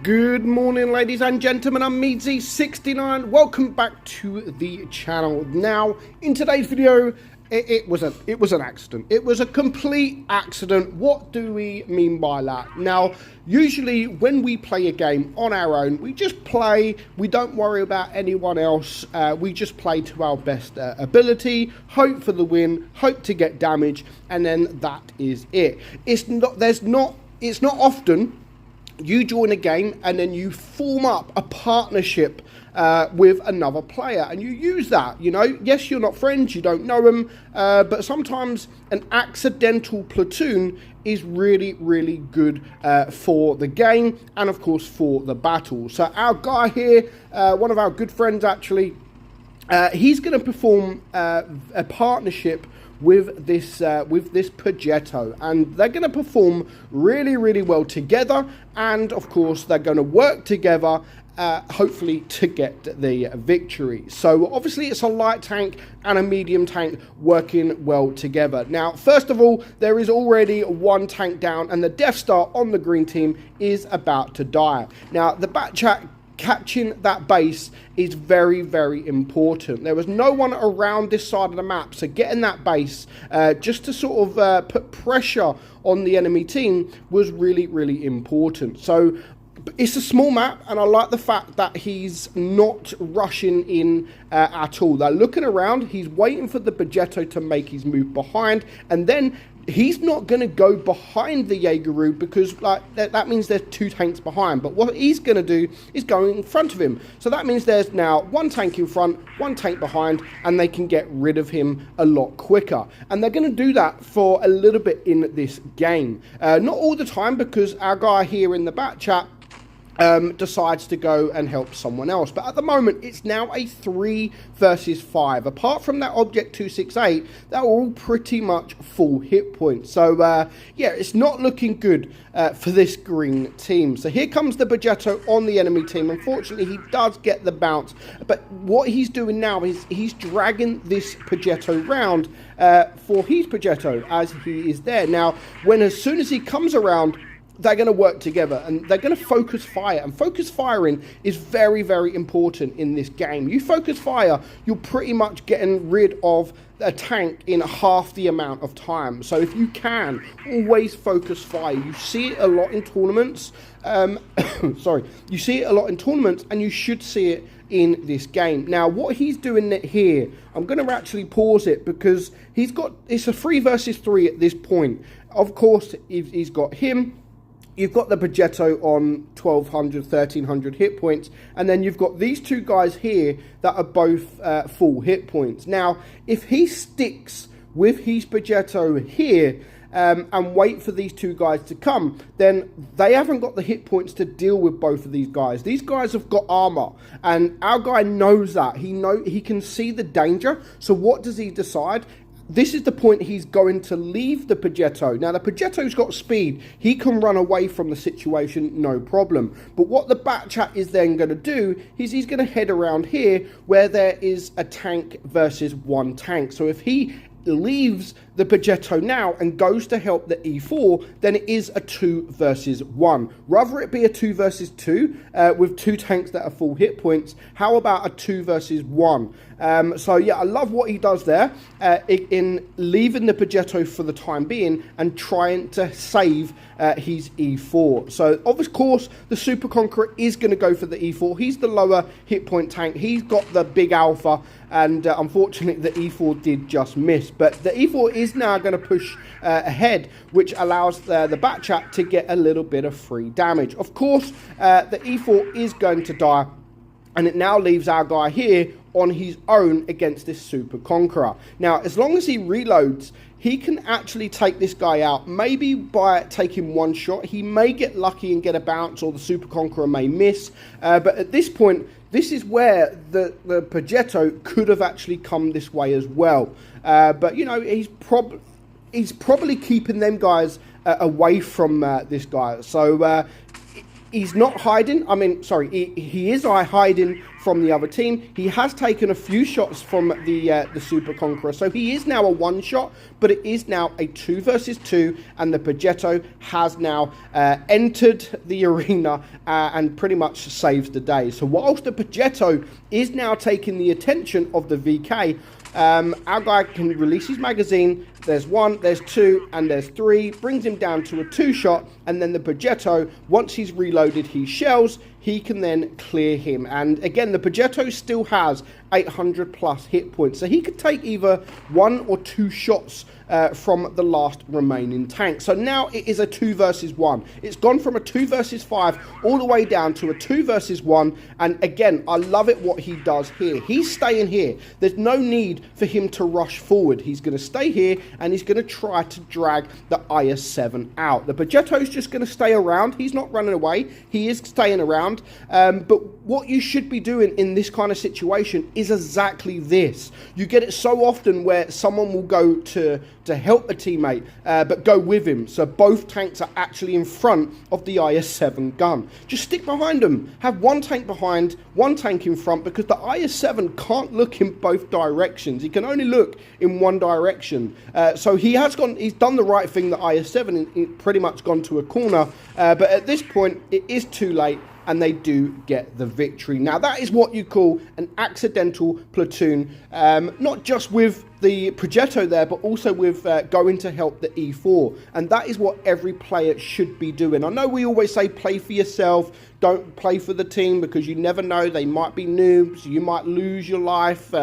Good morning, ladies and gentlemen. I'm meadsyreplays. Welcome back to the channel. Now, in today's video, it was an accident. It was a complete accident. What do we mean by that? Now, usually when we play a game on our own, we just play. We don't worry about anyone else. We just play to our best ability, hope for the win, hope to get damage, and then that is it. It's not often you join a game and then you form up a partnership with another player and you use that. You know, yes, you're not friends, you don't know them, but sometimes an accidental platoon is really, really good for the game and of course for the battle. So our guy here, one of our good friends actually, he's going to perform a partnership with this Progetto, and they're going to perform really, really well together, and of course they're going to work together hopefully to get the victory. So obviously it's a light tank and a medium tank working well together. Now, first of all, there is already one tank down and the Death Star on the green team is about to die. Now, the Batchat catching that base is very, very important. There was no one around this side of the map, so getting that base just to sort of put pressure on the enemy team was really, really important. So it's a small map, and I like the fact that he's not rushing in at all. They're looking around, he's waiting for the Progetto to make his move behind, and then he's not going to go behind the Jaegeru because that means there's two tanks behind. But what he's going to do is go in front of him. So that means there's now one tank in front, one tank behind, and they can get rid of him a lot quicker. And they're going to do that for a little bit in this game. Not all the time, because our guy here in the back chat decides to go and help someone else. But at the moment, it's now a 3 versus 5. Apart from that Object 268, they're all pretty much full hit points. So, yeah, it's not looking good for this green team. So here comes the Progetto on the enemy team. Unfortunately, he does get the bounce. But what he's doing now is he's dragging this Progetto round for his Progetto as he is there. Now, as soon as he comes around, they're going to work together and they're going to focus fire, and focus firing is very, very important in this game. You focus fire, you're pretty much getting rid of a tank in half the amount of time. So if you can, always focus fire. You see it a lot in tournaments. Sorry, you see it a lot in tournaments, and you should see it in this game. Now, what he's doing here, I'm going to actually pause it because it's a 3 versus 3 at this point. Of course, he's got him. You've got the Progetto on 1,200, 1,300 hit points, and then you've got these two guys here that are both full hit points. Now, if he sticks with his Progetto here and wait for these two guys to come, then they haven't got the hit points to deal with both of these guys. These guys have got armor, and our guy knows that. He can see the danger, so what does he decide? This is the point he's going to leave the Progetto. Now, the Progetto's got speed. He can run away from the situation, no problem. But what the Batchat is then going to do is he's going to head around here where there is a tank versus one tank. So if he leaves the Progetto now and goes to help the E4, then it is a 2 versus 1. Rather it be a 2 versus 2 with two tanks that are full hit points. How about a 2 versus 1? So yeah, I love what he does there in leaving the Progetto for the time being and trying to save his E4. So of course the Super Conqueror is going to go for the E4. He's the lower hit point tank. He's got the big alpha, and unfortunately the E4 did just miss. But the E4 is now going to push ahead, which allows the Batchat to get a little bit of free damage. Of course, the E4 is going to die, and it now leaves our guy here on his own against this Super Conqueror. Now, as long as he reloads, he can actually take this guy out, maybe by taking one shot. He may get lucky and get a bounce, or the Super Conqueror may miss. But at this point, this is where the Progetto could have actually come this way as well. But, you know, he's probably keeping them guys away from this guy. So he's not hiding. I mean, sorry, he is hiding from the other team. He has taken a few shots from the Super Conqueror, so he is now a one-shot, but it is now a 2 versus 2, and the Progetto has now entered the arena and pretty much saves the day. So whilst the Progetto is now taking the attention of the VK, our guy can release his magazine. There's 1, there's 2, and there's 3. Brings him down to a 2-shot, and then the Progetto, once he's reloaded his shells, he can then clear him. And again, the Progetto still has 800 plus hit points, so he could take either 1 or 2 shots from the last remaining tank. So now it is a 2 versus 1. It's gone from a 2 versus 5 all the way down to a 2 versus 1. And again, I love it what he does here. He's staying here. There's no need for him to rush forward. He's going to stay here, and he's going to try to drag the IS-7 out. The Progetto's just going to stay around. He's not running away. He is staying around. But what you should be doing in this kind of situation is exactly this. You get it so often where someone will go to help a teammate, but go with him. So both tanks are actually in front of the IS-7 gun. Just stick behind them. Have 1 tank behind, 1 tank in front, because the IS-7 can't look in both directions. He can only look in one direction. So he's done the right thing, the IS-7, pretty much gone to a corner. But at this point, it is too late, and they do get the victory. Now, that is what you call an accidental platoon, not just with the Progetto there, but also with going to help the E4. And that is what every player should be doing. I know we always say play for yourself, don't play for the team, because you never know, they might be noobs, you might lose your life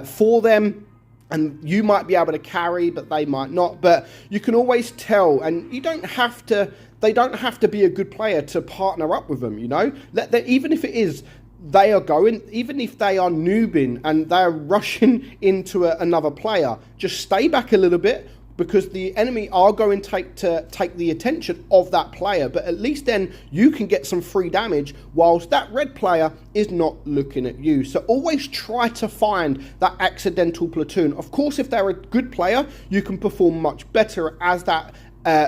for them. And you might be able to carry, but they might not. But you can always tell, and you don't have to, they don't have to be a good player to partner up with them, you know? Even if it is, they are going, even if they are noobing and they're rushing into another player, just stay back a little bit, because the enemy are going to take the attention of that player. But at least then you can get some free damage whilst that red player is not looking at you. So always try to find that accidental platoon. Of course, if they're a good player, you can perform much better as that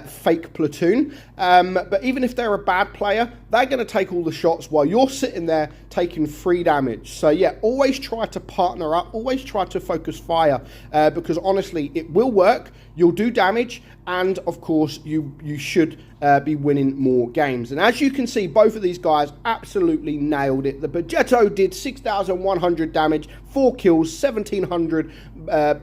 fake platoon. But even if they're a bad player, they're going to take all the shots while you're sitting there taking free damage. So yeah, always try to partner up, always try to focus fire, because honestly, it will work. You'll do damage, and of course, you should be winning more games. And as you can see, both of these guys absolutely nailed it. The Progetto did 6,100 damage, 4 kills, 1,700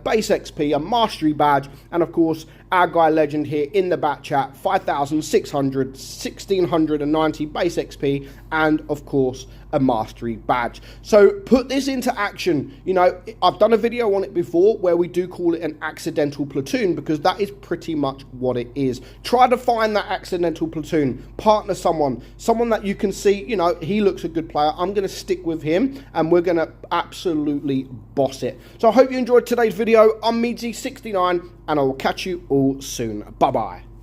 base XP, a mastery badge, and of course, our guy Legend here in the bat chat, 5,600, 1,690 base XP, and of course, a mastery badge. So put this into action. You know, I've done a video on it before where we do call it an accidental platoon, because that is pretty much what it is. Try to find that accidental platoon, partner someone that you can see, you know, he looks a good player, I'm going to stick with him, and we're going to absolutely boss it. So I hope you enjoyed today's video. I'm meadsy69, and I will catch you all soon. Bye bye.